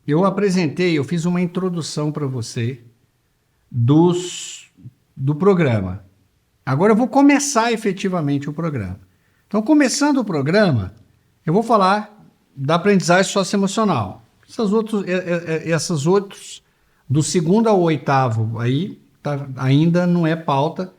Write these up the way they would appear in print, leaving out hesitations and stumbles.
eu fiz uma introdução para você do programa. Agora eu vou começar efetivamente o programa. Então, começando o programa, eu vou falar da aprendizagem socioemocional. Essas outros, do segundo ao oitavo, aí ainda não é pauta,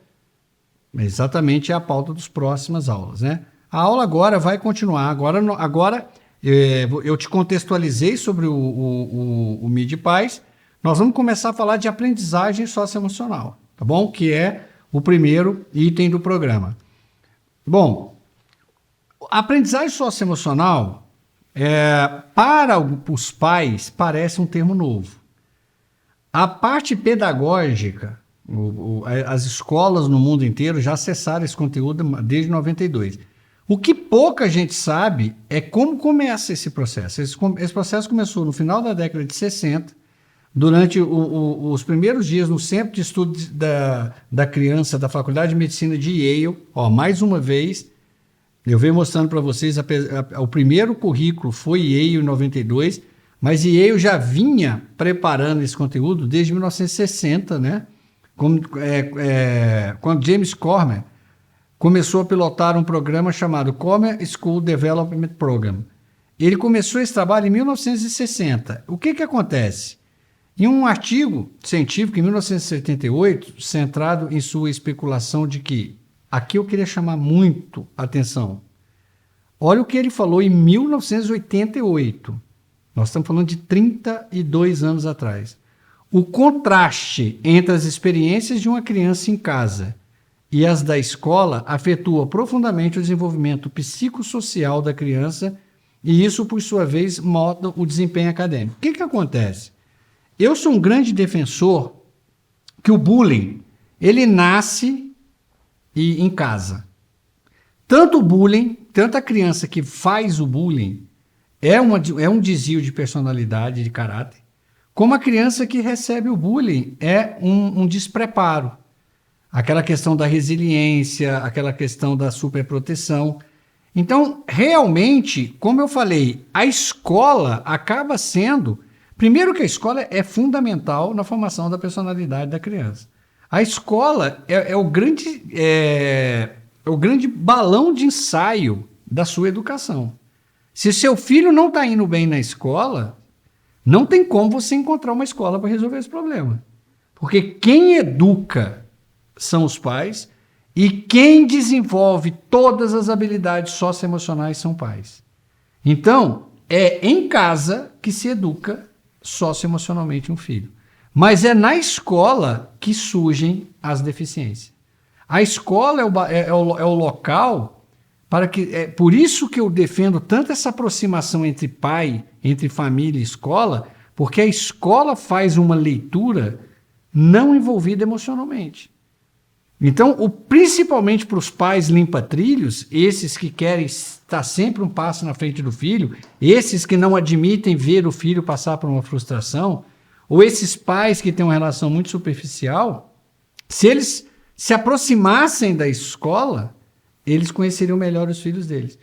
exatamente é a pauta das próximas aulas, né? A aula agora vai continuar. Agora eu te contextualizei sobre o MIDI-PAS. Nós vamos começar a falar de aprendizagem socioemocional, tá bom? Que é o primeiro item do programa. Bom, a aprendizagem socioemocional, para os pais, parece um termo novo. A parte pedagógica, as escolas no mundo inteiro já acessaram esse conteúdo desde 92. O que pouca gente sabe é como começa esse processo. Esse processo começou no final da década de 60, durante os primeiros dias no Centro de Estudos da Criança da Faculdade de Medicina de Yale. Mais uma vez, eu venho mostrando para vocês, o primeiro currículo foi Yale em 92, mas Yale já vinha preparando esse conteúdo desde 1960, né? Quando James Cormer começou a pilotar um programa chamado Cormer School Development Program. Ele começou esse trabalho em 1960. O que acontece? Em um artigo científico, em 1978, centrado em sua especulação de que, aqui eu queria chamar muito a atenção, olha o que ele falou em 1988. Nós estamos falando de 32 anos atrás. O contraste entre as experiências de uma criança em casa e as da escola afetua profundamente o desenvolvimento psicossocial da criança e isso, por sua vez, molda o desempenho acadêmico. O que acontece? Eu sou um grande defensor que o bullying, ele nasce em casa. Tanto o bullying, tanto a criança que faz o bullying é um desvio de personalidade, de caráter, como a criança que recebe o bullying é um despreparo. Aquela questão da resiliência, aquela questão da superproteção. Então, realmente, como eu falei, a escola acaba sendo... Primeiro que a escola é fundamental na formação da personalidade da criança. A escola é o grande balão de ensaio da sua educação. Se seu filho não está indo bem na escola, não tem como você encontrar uma escola para resolver esse problema. Porque quem educa são os pais e quem desenvolve todas as habilidades socioemocionais são pais. Então, é em casa que se educa socioemocionalmente um filho. Mas é na escola que surgem as deficiências. A escola é o local para que... É por isso que eu defendo tanto essa aproximação entre pai, entre família e escola, porque a escola faz uma leitura não envolvida emocionalmente. Então, principalmente para os pais limpa-trilhos, esses que querem estar sempre um passo na frente do filho, esses que não admitem ver o filho passar por uma frustração, ou esses pais que têm uma relação muito superficial, se eles se aproximassem da escola, eles conheceriam melhor os filhos deles.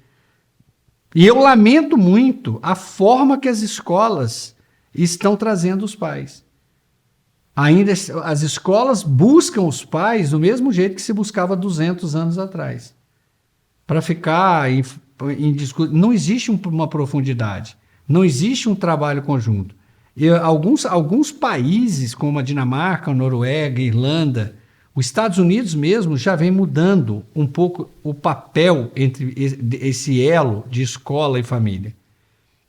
E eu lamento muito a forma que as escolas estão trazendo os pais. Ainda as escolas buscam os pais do mesmo jeito que se buscava 200 anos atrás. Para ficar em discussão. Não existe uma profundidade. Não existe um trabalho conjunto. E alguns países, como a Dinamarca, a Noruega, a Irlanda, os Estados Unidos mesmo já vem mudando um pouco o papel entre esse elo de escola e família.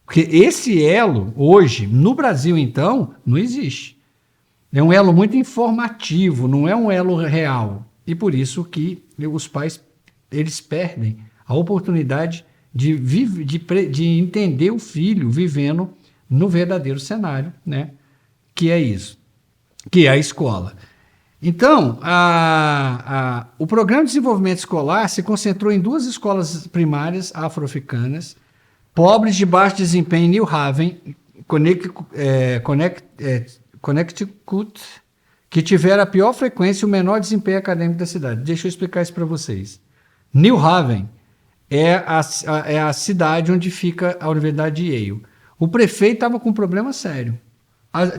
Porque esse elo, hoje, no Brasil, então, não existe. É um elo muito informativo, não é um elo real. E por isso que os pais eles perdem a oportunidade de entender o filho vivendo no verdadeiro cenário, né? Que é isso, que é a escola. Então, o Programa de Desenvolvimento Escolar se concentrou em 2 escolas primárias afro-africanas, pobres de baixo desempenho em New Haven, Connecticut, que tiveram a pior frequência e o menor desempenho acadêmico da cidade. Deixa eu explicar isso para vocês. New Haven é a cidade onde fica a Universidade de Yale. o prefeito estava com um problema sério.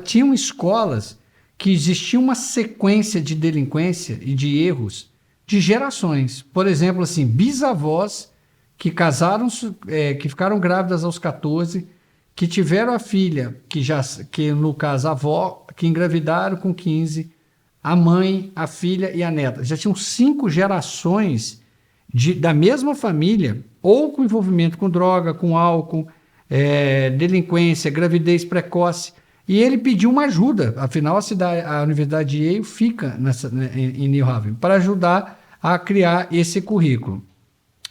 Tinham escolas que existia uma sequência de delinquência e de erros de gerações. Por exemplo, assim, bisavós que casaram, que ficaram grávidas aos 14, que tiveram a filha, que no caso a avó, que engravidaram com 15, a mãe, a filha e a neta. Já tinham 5 gerações da mesma família, ou com envolvimento com droga, com álcool, delinquência, gravidez precoce. E ele pediu uma ajuda, afinal a Universidade de Yale fica em New Haven, para ajudar a criar esse currículo.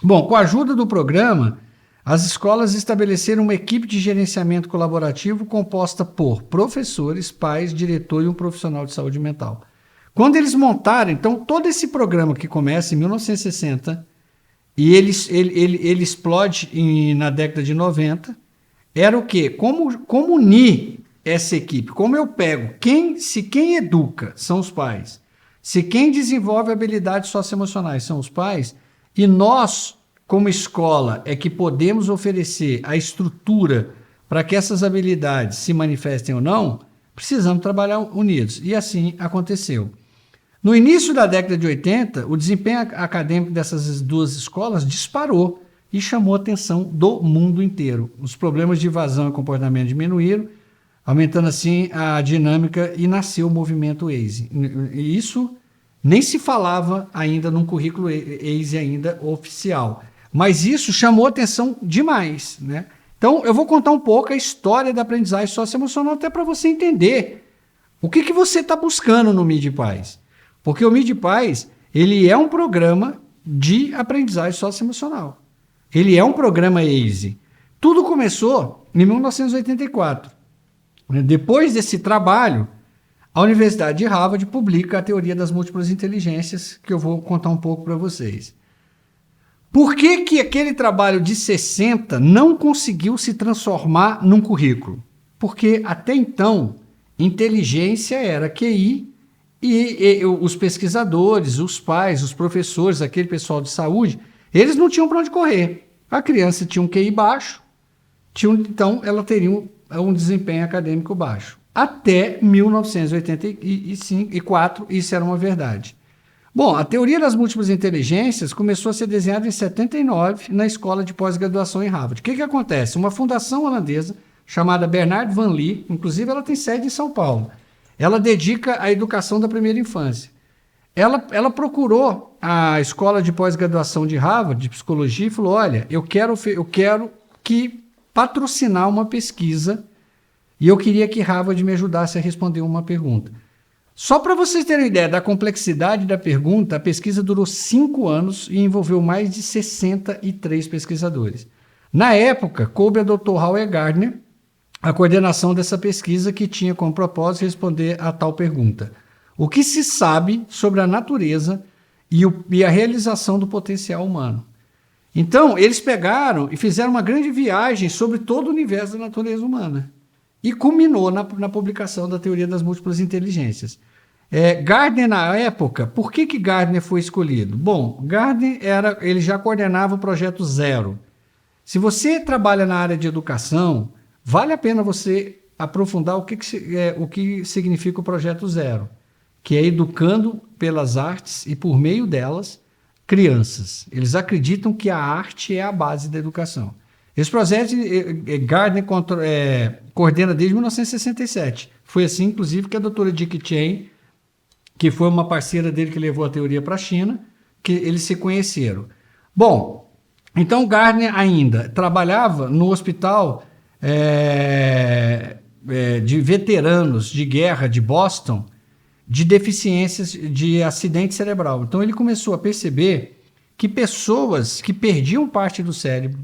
Bom, com a ajuda do programa, as escolas estabeleceram uma equipe de gerenciamento colaborativo composta por professores, pais, diretor e um profissional de saúde mental. Quando eles montaram, então, todo esse programa que começa em 1960 e ele explode na década de 90, era o quê? Como unir essa equipe? Como eu pego? Se quem educa são os pais, se quem desenvolve habilidades socioemocionais são os pais, e nós, como escola, é que podemos oferecer a estrutura para que essas habilidades se manifestem ou não, precisamos trabalhar unidos. E assim aconteceu. No início da década de 80, o desempenho acadêmico dessas 2 escolas disparou e chamou a atenção do mundo inteiro. Os problemas de evasão e comportamento diminuíram, aumentando assim a dinâmica, e nasceu o movimento ACE. E isso nem se falava ainda num currículo ACE ainda oficial. Mas isso chamou atenção demais, né? Então, eu vou contar um pouco a história da aprendizagem socioemocional, até para você entender o que você está buscando no MIDPAS. Porque o MIDPAS, ele é um programa de aprendizagem socioemocional. Ele é um programa ACE. Tudo começou em 1984. Depois desse trabalho, a Universidade de Harvard publica a teoria das múltiplas inteligências, que eu vou contar um pouco para vocês. Por que aquele trabalho de 60 não conseguiu se transformar num currículo? Porque até então, inteligência era QI e os pesquisadores, os pais, os professores, aquele pessoal de saúde, eles não tinham para onde correr. A criança tinha um QI baixo, então ela teria um desempenho acadêmico baixo. Até 1984, isso era uma verdade. Bom, a teoria das múltiplas inteligências começou a ser desenhada em 79 na escola de pós-graduação em Harvard. O que acontece? Uma fundação holandesa chamada Bernard Van Lee, inclusive ela tem sede em São Paulo, ela dedica à educação da primeira infância. Ela procurou a escola de pós-graduação de Harvard, de psicologia, e falou, olha, eu quero patrocinar uma pesquisa e eu queria que Harvard me ajudasse a responder uma pergunta. Só para vocês terem ideia da complexidade da pergunta, a pesquisa durou 5 anos e envolveu mais de 63 pesquisadores. Na época, coube a Dr. Howard Gardner a coordenação dessa pesquisa, que tinha como propósito responder a tal pergunta. O que se sabe sobre a natureza e a realização do potencial humano? Então, eles pegaram e fizeram uma grande viagem sobre todo o universo da natureza humana. E culminou na publicação da teoria das múltiplas inteligências. Gardner, na época, por que Gardner foi escolhido? Bom, Gardner ele já coordenava o projeto Zero. Se você trabalha na área de educação, vale a pena você aprofundar o que significa o projeto Zero, que é educando pelas artes e por meio delas crianças. Eles acreditam que a arte é a base da educação. Esse projeto Gardner coordena desde 1967. Foi assim, inclusive, que a doutora Dick Cheney, que foi uma parceira dele que levou a teoria para a China, que eles se conheceram. Bom, então Gardner ainda trabalhava no hospital de veteranos de guerra de Boston, de deficiências de acidente cerebral. Então ele começou a perceber que pessoas que perdiam parte do cérebro,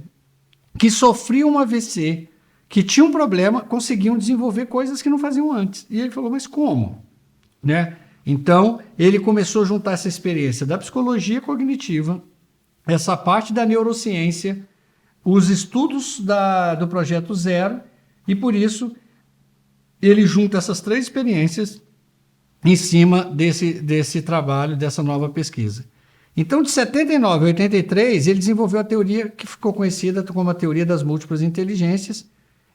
que sofriam um AVC, que tinham um problema, conseguiam desenvolver coisas que não faziam antes. E ele falou, mas como? Né? Então, ele começou a juntar essa experiência da psicologia cognitiva, essa parte da neurociência, os estudos do Projeto Zero, e por isso ele junta essas 3 experiências em cima desse trabalho, dessa nova pesquisa. Então, de 79 a 83, ele desenvolveu a teoria que ficou conhecida como a teoria das múltiplas inteligências,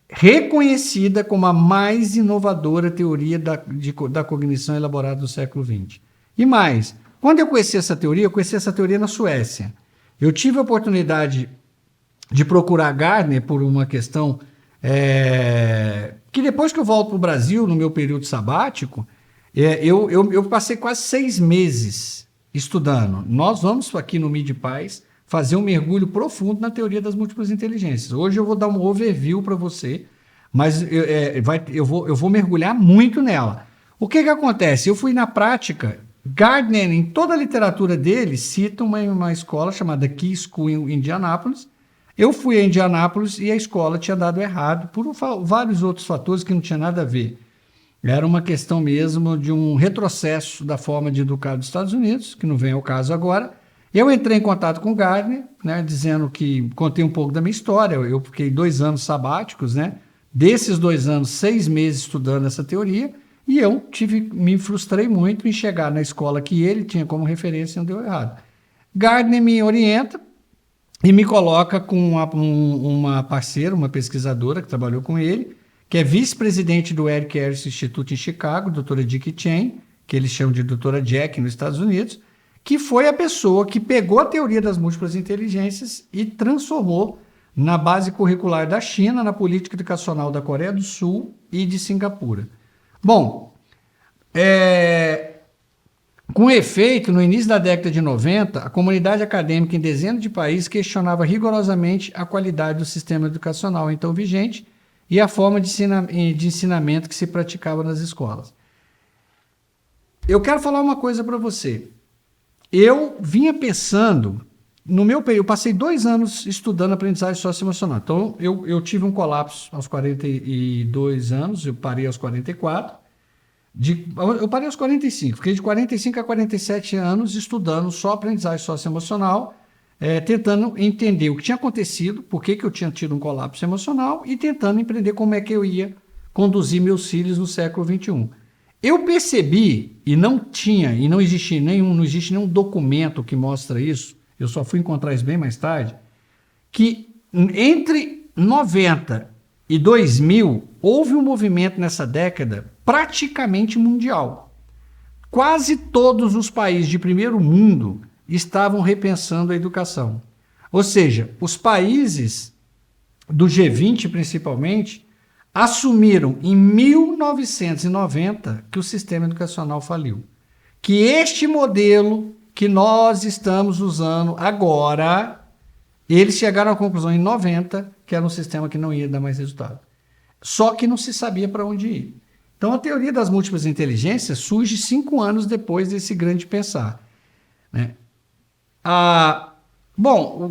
reconhecida como a mais inovadora teoria da cognição elaborada do século XX. E mais, quando eu conheci essa teoria na Suécia. Eu tive a oportunidade de procurar Gardner por uma questão que depois que eu volto para o Brasil, no meu período sabático, eu passei quase 6 meses estudando. Nós vamos aqui no MIDPaz fazer um mergulho profundo na teoria das múltiplas inteligências. Hoje eu vou dar um overview para você, mas eu vou mergulhar muito nela. O que acontece? Eu fui na prática, Gardner, em toda a literatura dele, cita uma escola chamada Key School em Indianápolis. Eu fui a Indianápolis e a escola tinha dado errado por vários outros fatores que não tinha nada a ver. Era uma questão mesmo de um retrocesso da forma de educar dos Estados Unidos, que não vem ao caso agora. Eu entrei em contato com o Gardner, né, dizendo que contei um pouco da minha história. Eu fiquei 2 anos sabáticos, né? Desses 2 anos, 6 meses estudando essa teoria, e eu me frustrei muito em chegar na escola que ele tinha como referência e não deu errado. Gardner me orienta e me coloca com uma parceira, uma pesquisadora que trabalhou com ele, que é vice-presidente do Eric Harris Institute em Chicago, doutora Dick Chen, que eles chamam de doutora Jack nos Estados Unidos, que foi a pessoa que pegou a teoria das múltiplas inteligências e transformou na base curricular da China, na política educacional da Coreia do Sul e de Singapura. Bom, com efeito, no início da década de 90, a comunidade acadêmica em dezenas de países questionava rigorosamente a qualidade do sistema educacional então vigente e a forma de ensinamento que se praticava nas escolas. Eu quero falar uma coisa para você. Eu vinha pensando, no meu período, eu passei 2 anos estudando aprendizagem socioemocional. Então, eu tive um colapso aos 42 anos, eu parei aos 44. Eu parei aos 45, fiquei de 45 a 47 anos estudando só aprendizagem socioemocional, tentando entender o que tinha acontecido, por que eu tinha tido um colapso emocional e tentando entender como é que eu ia conduzir meus filhos no século XXI. Eu percebi, e não existe nenhum documento que mostra isso, eu só fui encontrar isso bem mais tarde, que entre 90 e 2000 houve um movimento nessa década praticamente mundial. Quase todos os países de primeiro mundo estavam repensando a educação. Ou seja, os países do G20 principalmente assumiram em 1990 que o sistema educacional faliu. Que este modelo que nós estamos usando agora, eles chegaram à conclusão em 90 que era um sistema que não ia dar mais resultado. Só que não se sabia para onde ir. Então a teoria das múltiplas inteligências surge 5 anos depois desse grande pensar, né?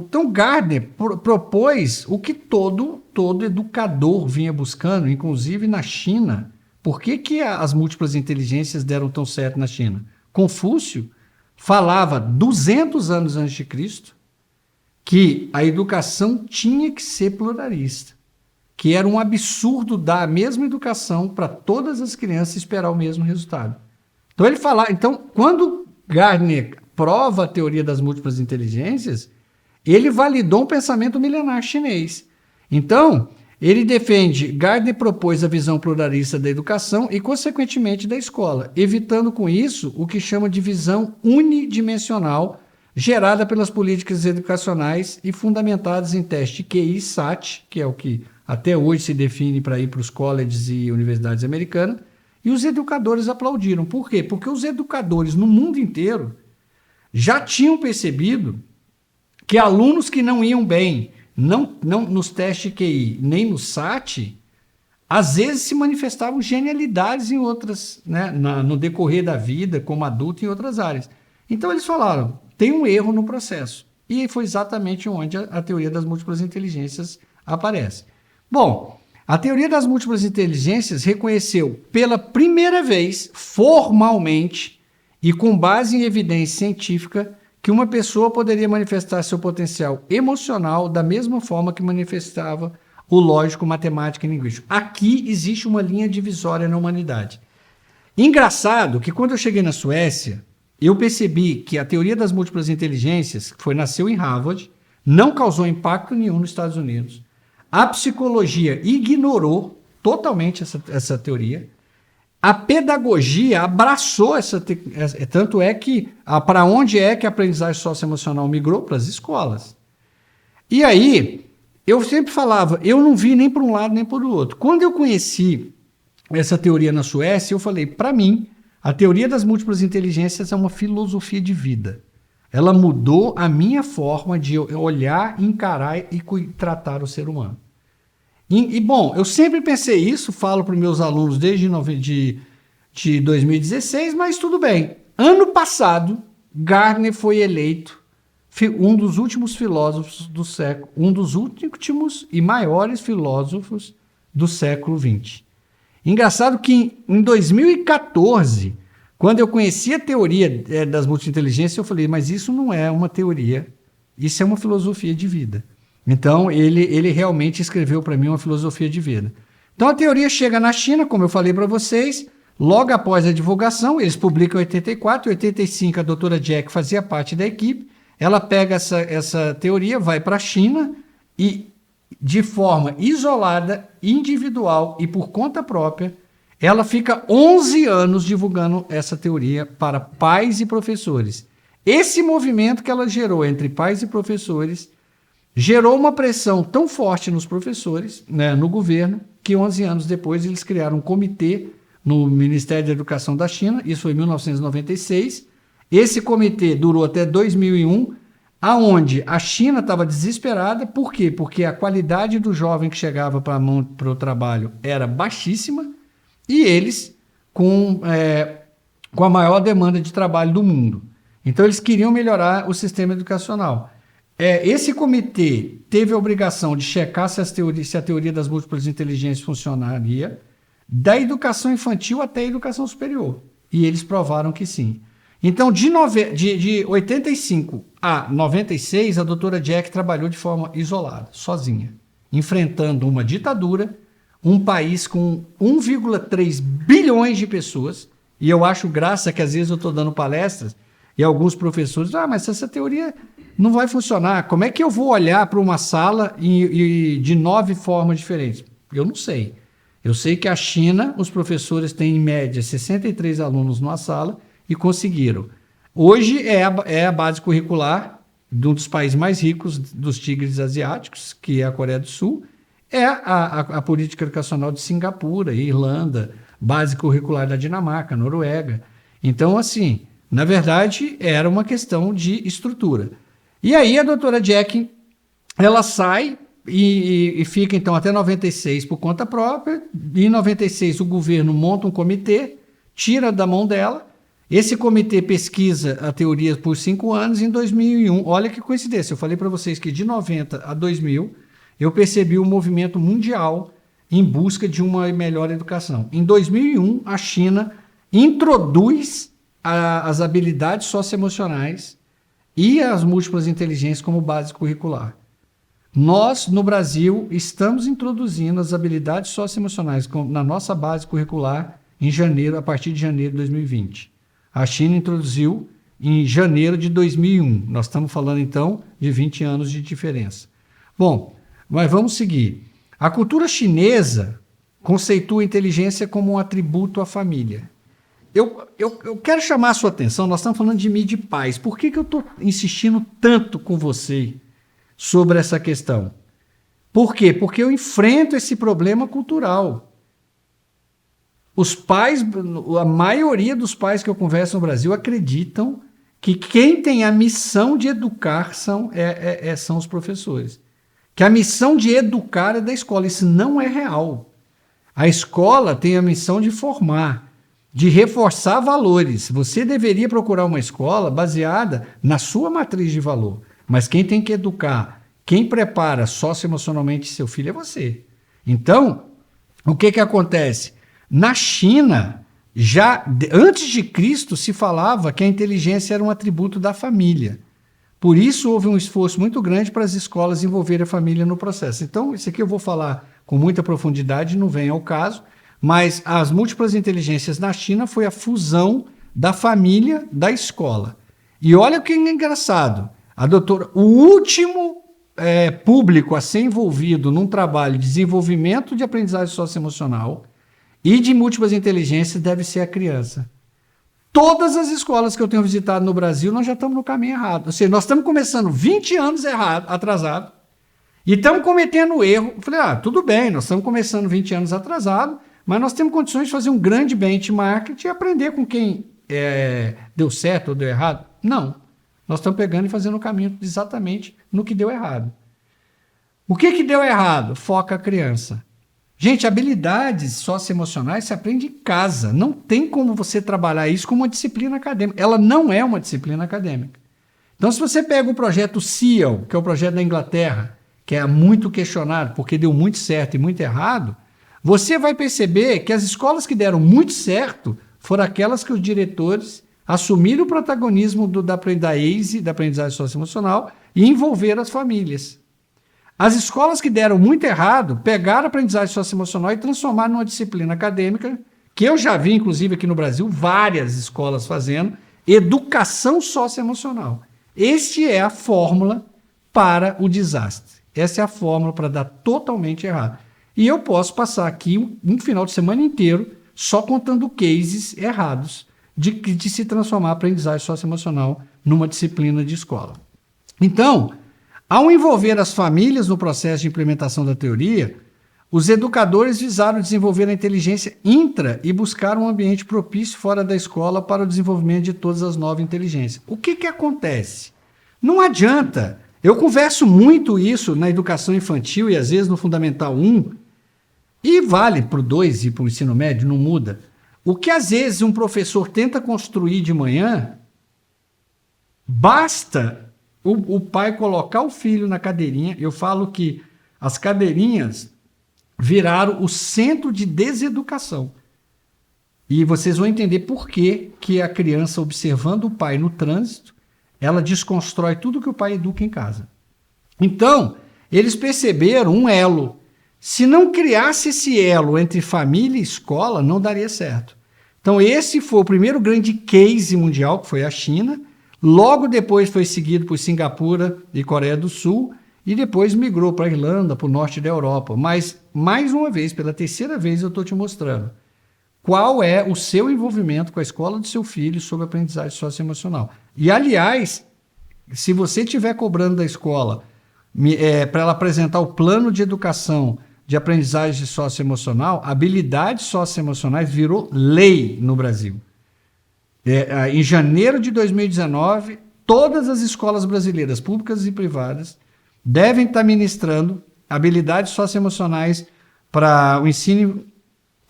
Então Gardner propôs o que todo educador vinha buscando, inclusive na China. Por que as múltiplas inteligências deram tão certo na China? Confúcio falava 200 anos antes de Cristo que a educação tinha que ser pluralista, que era um absurdo dar a mesma educação para todas as crianças e esperar o mesmo resultado. Então, quando Gardner prova a teoria das múltiplas inteligências, ele validou um pensamento milenar chinês. Então, Gardner propôs a visão pluralista da educação e, consequentemente, da escola, evitando com isso o que chama de visão unidimensional gerada pelas políticas educacionais e fundamentadas em teste QI-SAT, que é o que até hoje se define para ir para os colleges e universidades americanas, e os educadores aplaudiram. Por quê? Porque os educadores no mundo inteiro já tinham percebido que alunos que não iam bem, não nos testes QI, nem no SAT, às vezes se manifestavam genialidades em outras, né, no decorrer da vida, como adulto, em outras áreas. Então eles falaram, tem um erro no processo. E foi exatamente onde a teoria das múltiplas inteligências aparece. Bom, a teoria das múltiplas inteligências reconheceu pela primeira vez, formalmente, e com base em evidência científica, que uma pessoa poderia manifestar seu potencial emocional da mesma forma que manifestava o lógico, matemático e linguístico. Aqui existe uma linha divisória na humanidade. Engraçado que quando eu cheguei na Suécia, eu percebi que a teoria das múltiplas inteligências, que nasceu em Harvard, não causou impacto nenhum nos Estados Unidos. A psicologia ignorou totalmente essa teoria. A pedagogia abraçou tanto é que para onde é que a aprendizagem socioemocional migrou? Para as escolas. E aí, eu sempre falava, eu não vi nem para um lado nem para o outro. Quando eu conheci essa teoria na Suécia, eu falei, para mim, a teoria das múltiplas inteligências é uma filosofia de vida. Ela mudou a minha forma de olhar, encarar e tratar o ser humano. Bom, eu sempre pensei isso, falo para os meus alunos desde de 2016, mas tudo bem. Ano passado, Gardner foi eleito um dos últimos filósofos do século, um dos últimos e maiores filósofos do século XX. Engraçado que em 2014, quando eu conheci a teoria das multi-inteligências, eu falei, mas isso não é uma teoria, isso é uma filosofia de vida. Então, ele realmente escreveu para mim uma filosofia de vida. Então, a teoria chega na China, como eu falei para vocês, logo após a divulgação, eles publicam em 84, em 85 a doutora Jack fazia parte da equipe, ela pega essa teoria, vai para a China e, de forma isolada, individual e por conta própria, ela fica 11 anos divulgando essa teoria para pais e professores. Esse movimento que ela gerou entre pais e professores gerou uma pressão tão forte nos professores, né, no governo, que 11 anos depois eles criaram um comitê no Ministério da Educação da China, isso foi em 1996. Esse comitê durou até 2001, aonde a China estava desesperada. Por quê? Porque a qualidade do jovem que chegava para o trabalho era baixíssima e eles com a maior demanda de trabalho do mundo. Então eles queriam melhorar o sistema educacional. Esse comitê teve a obrigação de checar se a teoria das múltiplas inteligências funcionaria, da educação infantil até a educação superior. E eles provaram que sim. Então, de 85 a 96, a doutora Jack trabalhou de forma isolada, sozinha, enfrentando uma ditadura, um país com 1,3 bilhões de pessoas, e eu acho graça que às vezes eu estou dando palestras e alguns professores, mas essa teoria não vai funcionar, como é que eu vou olhar para uma sala de 9 formas diferentes? Eu não sei. Eu sei que a China, os professores têm em média 63 alunos numa sala e conseguiram. Hoje é a base curricular de um dos países mais ricos dos tigres asiáticos, que é a Coreia do Sul, é a política educacional de Singapura, Irlanda, base curricular da Dinamarca, Noruega. Então, assim, na verdade, era uma questão de estrutura. E aí a doutora Jack, ela sai e fica então até 96 por conta própria. Em 96 o governo monta um comitê, tira da mão dela. Esse comitê pesquisa a teoria por 5 anos. Em 2001, olha que coincidência, eu falei para vocês que de 90 a 2000 eu percebi o movimento mundial em busca de uma melhor educação. Em 2001, a China introduz as habilidades socioemocionais e as múltiplas inteligências como base curricular. Nós, no Brasil, estamos introduzindo as habilidades socioemocionais na nossa base curricular a partir de janeiro de 2020. A China introduziu em janeiro de 2001. Nós estamos falando, então, de 20 anos de diferença. Bom, mas vamos seguir. A cultura chinesa conceitua a inteligência como um atributo à família. Eu quero chamar a sua atenção, nós estamos falando de mim de pais. Por que eu estou insistindo tanto com você sobre essa questão? Por quê? Porque eu enfrento esse problema cultural. Os pais, a maioria dos pais que eu converso no Brasil acreditam que quem tem a missão de educar são os professores. Que a missão de educar é da escola. Isso não é real. A escola tem a missão de formar, de reforçar valores. Você deveria procurar uma escola baseada na sua matriz de valor. Mas quem tem que educar, quem prepara socioemocionalmente seu filho é você. Então, o que acontece? Na China, já antes de Cristo, se falava que a inteligência era um atributo da família. Por isso, houve um esforço muito grande para as escolas envolverem a família no processo. Então, isso aqui eu vou falar com muita profundidade, não vem ao caso, mas as múltiplas inteligências na China foi a fusão da família da escola. E olha o que é engraçado. O último público a ser envolvido num trabalho de desenvolvimento de aprendizagem socioemocional e de múltiplas inteligências deve ser a criança. Todas as escolas que eu tenho visitado no Brasil, nós já estamos no caminho errado. Ou seja, nós estamos começando 20 anos atrasado e estamos cometendo erro. Eu falei, tudo bem, nós estamos começando 20 anos atrasado, mas nós temos condições de fazer um grande benchmark e aprender com quem deu certo ou deu errado. Não. Nós estamos pegando e fazendo o caminho exatamente no que deu errado. O que deu errado? Foca a criança. Gente, habilidades socioemocionais se aprende em casa. Não tem como você trabalhar isso como uma disciplina acadêmica. Ela não é uma disciplina acadêmica. Então, se você pega o projeto SEAL, que é o projeto da Inglaterra, que é muito questionado porque deu muito certo e muito errado, você vai perceber que as escolas que deram muito certo foram aquelas que os diretores assumiram o protagonismo da ACE, da aprendizagem socioemocional, e envolveram as famílias. As escolas que deram muito errado pegaram a aprendizagem socioemocional e transformaram numa disciplina acadêmica, que eu já vi, inclusive, aqui no Brasil, várias escolas fazendo, educação socioemocional. Esta é a fórmula para o desastre. Essa é a fórmula para dar totalmente errado. E eu posso passar aqui um final de semana inteiro só contando cases errados de se transformar a aprendizagem socioemocional numa disciplina de escola. Então, ao envolver as famílias no processo de implementação da teoria, os educadores visaram desenvolver a inteligência intra e buscar um ambiente propício fora da escola para o desenvolvimento de todas as 9 inteligências. O que acontece? Não adianta. Eu converso muito isso na educação infantil e às vezes no Fundamental 1, e vale para o 2 e para o ensino médio, não muda. O que às vezes um professor tenta construir de manhã, basta o pai colocar o filho na cadeirinha. Eu falo que as cadeirinhas viraram o centro de deseducação. E vocês vão entender por que a criança, observando o pai no trânsito, ela desconstrói tudo que o pai educa em casa. Então, eles perceberam um elo. Se não criasse esse elo entre família e escola, não daria certo. Então, esse foi o primeiro grande case mundial, que foi a China. Logo depois foi seguido por Singapura e Coreia do Sul, e depois migrou para a Irlanda, para o norte da Europa. Mas, mais uma vez, pela terceira vez, eu estou te mostrando qual é o seu envolvimento com a escola do seu filho sobre aprendizagem socioemocional. E, aliás, se você estiver cobrando da escola para ela apresentar o plano de educação de aprendizagem socioemocional, habilidades socioemocionais virou lei no Brasil. Em janeiro de 2019, todas as escolas brasileiras, públicas e privadas, devem estar ministrando habilidades socioemocionais para o ensino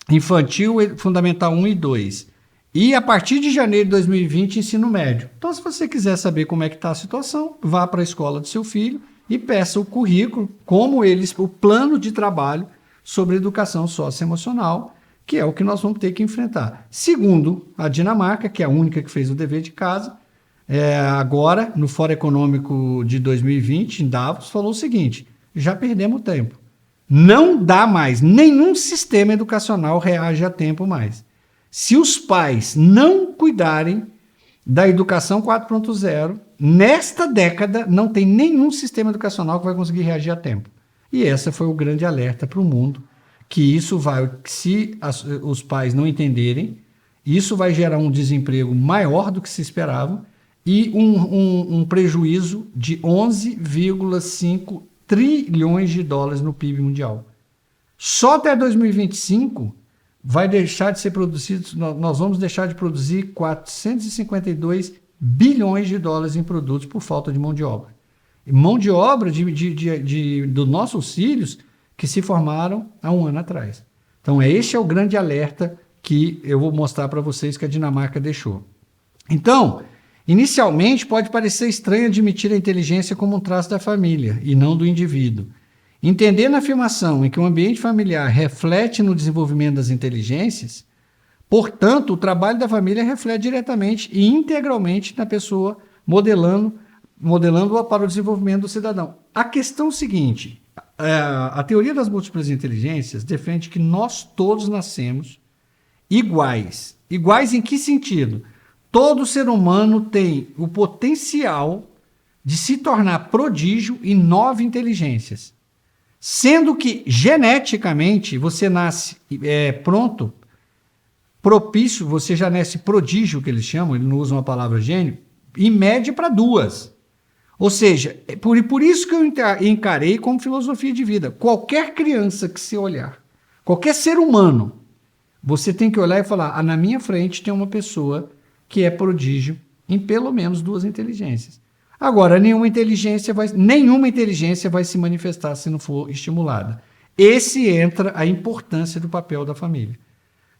infantil, fundamental 1 e 2. E a partir de janeiro de 2020, ensino médio. Então, se você quiser saber como é que está a situação, vá para a escola do seu filho e peça o currículo, o plano de trabalho sobre educação socioemocional, que é o que nós vamos ter que enfrentar. Segundo a Dinamarca, que é a única que fez o dever de casa, agora, no Fórum Econômico de 2020, em Davos, falou o seguinte: já perdemos tempo. Não dá mais, nenhum sistema educacional reage a tempo mais. Se os pais não cuidarem da educação 4.0, nesta década não tem nenhum sistema educacional que vai conseguir reagir a tempo. E esse foi o grande alerta para o mundo, que isso vai, se os pais não entenderem, isso vai gerar um desemprego maior do que se esperava e um prejuízo de 11,5 trilhões de dólares no PIB mundial. Só até 2025 vai deixar de ser produzido, nós vamos deixar de produzir 452 bilhões de dólares em produtos por falta de mão de obra. Mão de obra dos nossos filhos que se formaram há um ano atrás. Então, este é o grande alerta que eu vou mostrar para vocês que a Dinamarca deixou. Então, inicialmente pode parecer estranho admitir a inteligência como um traço da família e não do indivíduo. Entendendo a afirmação em que o ambiente familiar reflete no desenvolvimento das inteligências, portanto, o trabalho da família reflete diretamente e integralmente na pessoa, modelando-a para o desenvolvimento do cidadão. A questão é o seguinte: a teoria das múltiplas inteligências defende que nós todos nascemos iguais. Iguais em que sentido? Todo ser humano tem o potencial de se tornar prodígio em 9 inteligências. Sendo que, geneticamente, você nasce pronto, propício, você já nasce prodígio, que eles chamam, eles não usam a palavra gênio, em média para 2. Ou seja, por isso que eu encarei como filosofia de vida. Qualquer criança que você olhar, qualquer ser humano, você tem que olhar e falar, na minha frente tem uma pessoa que é prodígio em pelo menos 2 inteligências. Agora, nenhuma inteligência vai se manifestar se não for estimulada. Esse entra a importância do papel da família.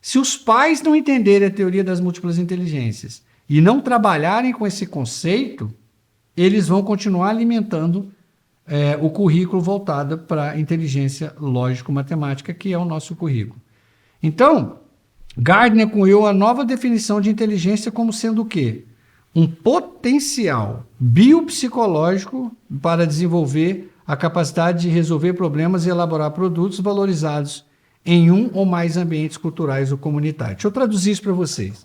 Se os pais não entenderem a teoria das múltiplas inteligências e não trabalharem com esse conceito, eles vão continuar alimentando o currículo voltado para a inteligência lógico-matemática, que é o nosso currículo. Então, Gardner cunhou a nova definição de inteligência como sendo o quê? Um potencial biopsicológico para desenvolver a capacidade de resolver problemas e elaborar produtos valorizados em um ou mais ambientes culturais ou comunitários. Deixa eu traduzir isso para vocês.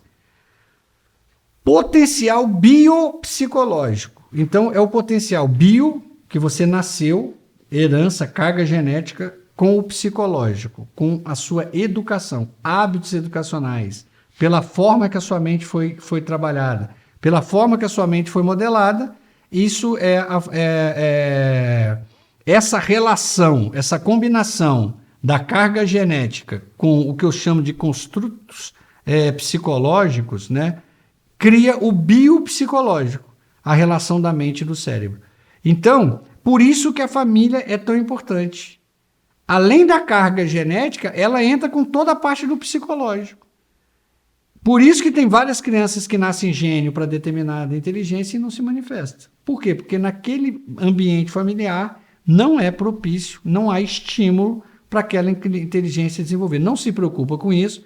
Potencial biopsicológico. Então, é o potencial bio, que você nasceu, herança, carga genética, com o psicológico, com a sua educação, hábitos educacionais, pela forma que a sua mente foi trabalhada, pela forma que a sua mente foi modelada. Isso essa relação, essa combinação da carga genética com o que eu chamo de construtos psicológicos, né, cria o biopsicológico, a relação da mente e do cérebro. Então, por isso que a família é tão importante. Além da carga genética, ela entra com toda a parte do psicológico. Por isso que tem várias crianças que nascem gênio para determinada inteligência e não se manifesta. Por quê? Porque naquele ambiente familiar não é propício, não há estímulo para aquela inteligência desenvolver. Não se preocupa com isso.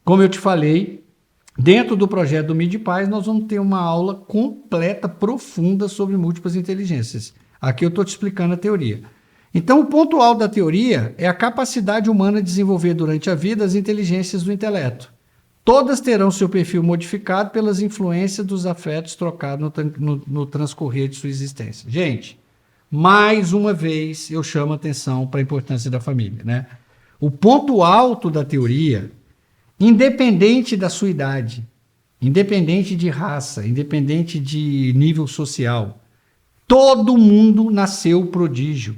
Como eu te falei, dentro do projeto do MIDPaz, nós vamos ter uma aula completa, profunda sobre múltiplas inteligências. Aqui eu estou te explicando a teoria. Então, o ponto alto da teoria é a capacidade humana de desenvolver durante a vida as inteligências do intelecto. Todas terão seu perfil modificado pelas influências dos afetos trocados no transcorrer de sua existência. Gente, mais uma vez eu chamo a atenção para a importância da família, né? O ponto alto da teoria, independente da sua idade, independente de raça, independente de nível social, todo mundo nasceu prodígio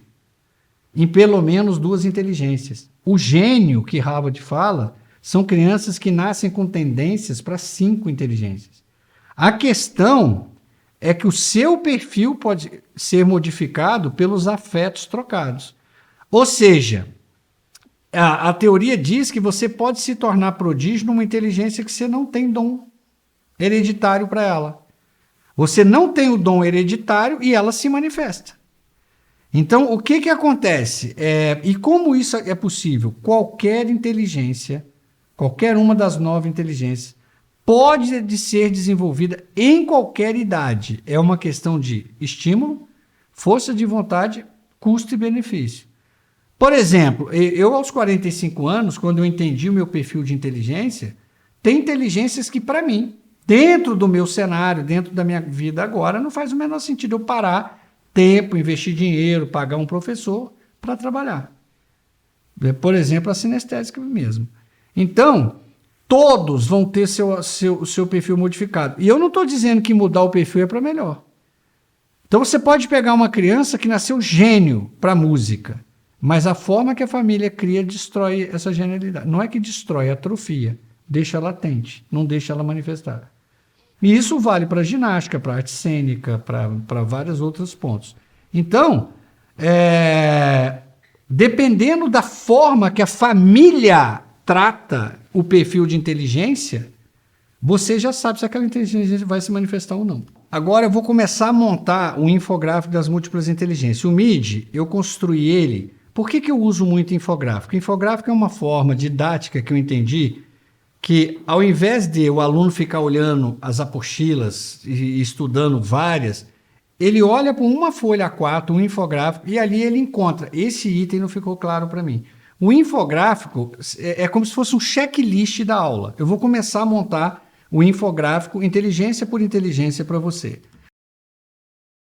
em pelo menos 2 inteligências. O gênio que Harvard fala são crianças que nascem com tendências para 5 inteligências. A questão é que o seu perfil pode ser modificado pelos afetos trocados. Ou seja, a teoria diz que você pode se tornar prodígio numa inteligência que você não tem dom hereditário para ela. Você não tem o dom hereditário e ela se manifesta. Então, o que acontece? E como isso é possível? Qualquer inteligência, qualquer uma das 9 inteligências, pode ser desenvolvida em qualquer idade. É uma questão de estímulo, força de vontade, custo e benefício. Por exemplo, eu aos 45 anos, quando eu entendi o meu perfil de inteligência, tem inteligências que para mim, dentro do meu cenário, dentro da minha vida agora, não faz o menor sentido eu parar tempo, investir dinheiro, pagar um professor para trabalhar. Por exemplo, a sinestésica mesmo. Então, todos vão ter o seu perfil modificado. E eu não estou dizendo que mudar o perfil é para melhor. Então você pode pegar uma criança que nasceu gênio para música, mas a forma que a família cria destrói essa genialidade. Não é que destrói, atrofia, deixa latente, não deixa ela manifestar. E isso vale para ginástica, para arte cênica, para vários outros pontos. Então, dependendo da forma que a família trata o perfil de inteligência, você já sabe se aquela inteligência vai se manifestar ou não. Agora eu vou começar a montar o infográfico das múltiplas inteligências. O MID, eu construí ele. Por que eu uso muito infográfico? Infográfico é uma forma didática que eu entendi que, ao invés de o aluno ficar olhando as apostilas e estudando várias, ele olha para uma folha A4, um infográfico, e ali ele encontra. Esse item não ficou claro para mim. O infográfico é como se fosse um checklist da aula. Eu vou começar a montar o infográfico inteligência por inteligência para você.